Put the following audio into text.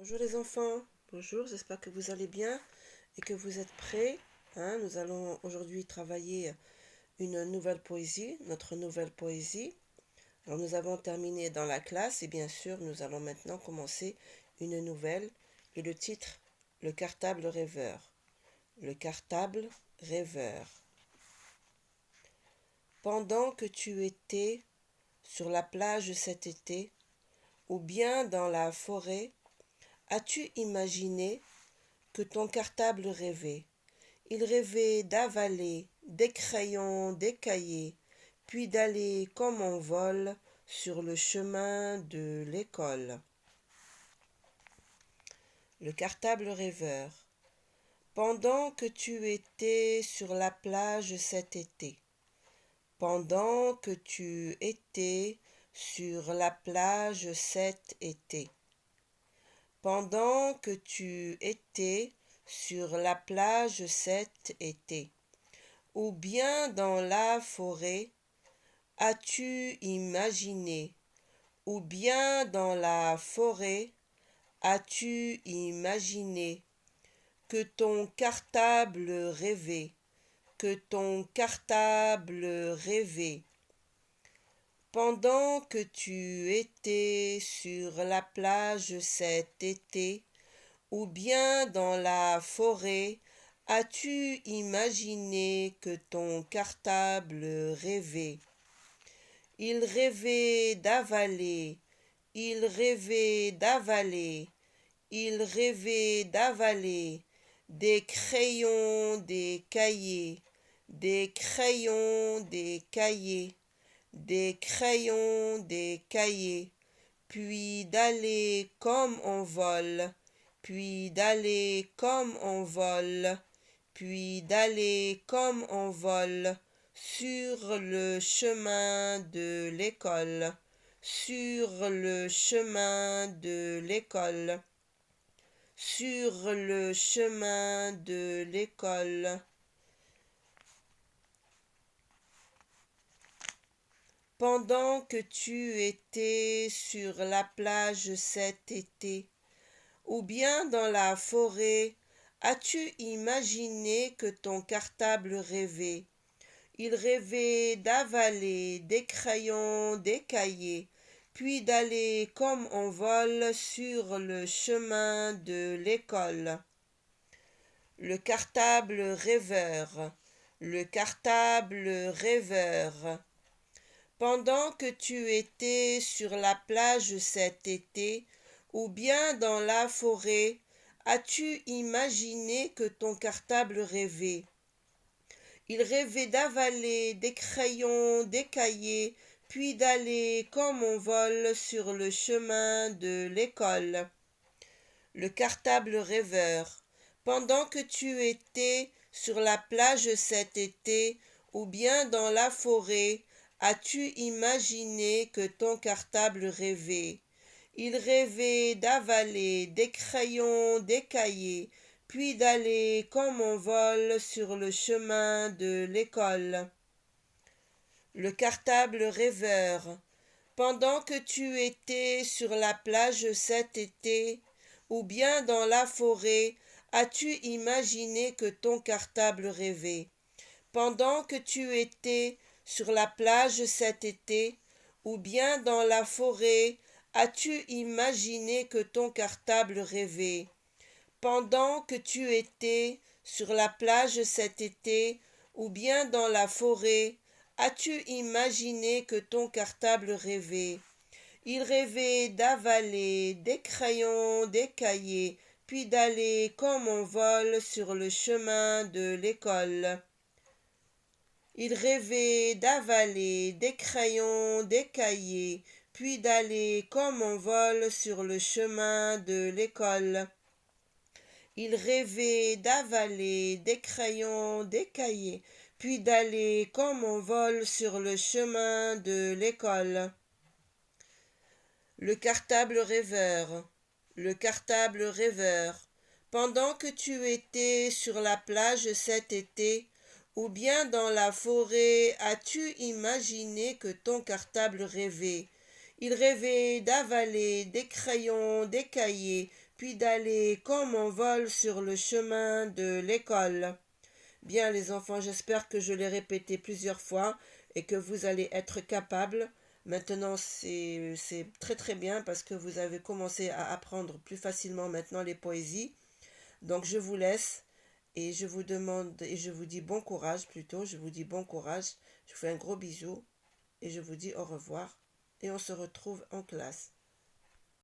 Bonjour les enfants, bonjour, j'espère que vous allez bien et que vous êtes prêts. Nous allons aujourd'hui travailler une nouvelle poésie, notre nouvelle poésie. Alors nous avons terminé dans la classe et bien sûr nous allons maintenant commencer une nouvelle et le titre, le cartable rêveur. Le cartable rêveur. Pendant que tu étais sur la plage cet été ou bien dans la forêt, as-tu imaginé que ton cartable rêvait? Il rêvait d'avaler des crayons, des cahiers, puis d'aller comme en vol sur le chemin de l'école. Le cartable rêveur. Pendant que tu étais sur la plage cet été, pendant que tu étais sur la plage cet été, pendant que tu étais sur la plage cet été, ou bien dans la forêt, as-tu imaginé, ou bien dans la forêt, as-tu imaginé que ton cartable rêvait, que ton cartable rêvait, pendant que tu étais sur la plage cet été, ou bien dans la forêt, as-tu imaginé que ton cartable rêvait? Il rêvait d'avaler, il rêvait d'avaler, il rêvait d'avaler des crayons, des cahiers, des crayons, des cahiers, des crayons, des cahiers, puis d'aller comme en vol, puis d'aller comme en vol, puis d'aller comme en vol sur le chemin de l'école, sur le chemin de l'école, sur le chemin de l'école. Pendant que tu étais sur la plage cet été, ou bien dans la forêt, as-tu imaginé que ton cartable rêvait? Il rêvait d'avaler des crayons, des cahiers, puis d'aller comme en vol sur le chemin de l'école. Le cartable rêveur, le cartable rêveur. Pendant que tu étais sur la plage cet été, ou bien dans la forêt, as-tu imaginé que ton cartable rêvait? Il rêvait d'avaler des crayons, des cahiers, puis d'aller comme en vol sur le chemin de l'école. Le cartable rêveur. Pendant que tu étais sur la plage cet été, ou bien dans la forêt, as-tu imaginé que ton cartable rêvait? Il rêvait d'avaler des crayons, des cahiers, puis d'aller comme en vol sur le chemin de l'école. Le cartable rêveur. Pendant que tu étais sur la plage cet été, ou bien dans la forêt, as-tu imaginé que ton cartable rêvait? Pendant que tu étais sur la plage cet été, ou bien dans la forêt, as-tu imaginé que ton cartable rêvait? Pendant que tu étais sur la plage cet été, ou bien dans la forêt, as-tu imaginé que ton cartable rêvait? Il rêvait d'avaler des crayons, des cahiers, puis d'aller comme en vol sur le chemin de l'école. Il rêvait d'avaler des crayons, des cahiers, puis d'aller comme en vol sur le chemin de l'école. Il rêvait d'avaler des crayons, des cahiers, puis d'aller comme en vol sur le chemin de l'école. Le cartable rêveur, le cartable rêveur. Pendant que tu étais sur la plage cet été, ou bien dans la forêt, as-tu imaginé que ton cartable rêvait? Il rêvait d'avaler des crayons, des cahiers, puis d'aller comme en vol sur le chemin de l'école. Bien les enfants, j'espère que je l'ai répété plusieurs fois et que vous allez être capables. Maintenant, c'est très très bien parce que vous avez commencé à apprendre plus facilement maintenant les poésies. Donc je vous laisse et je vous demande et je vous dis bon courage plutôt. Je vous dis bon courage. Je vous fais un gros bisou et je vous dis au revoir et on se retrouve en classe.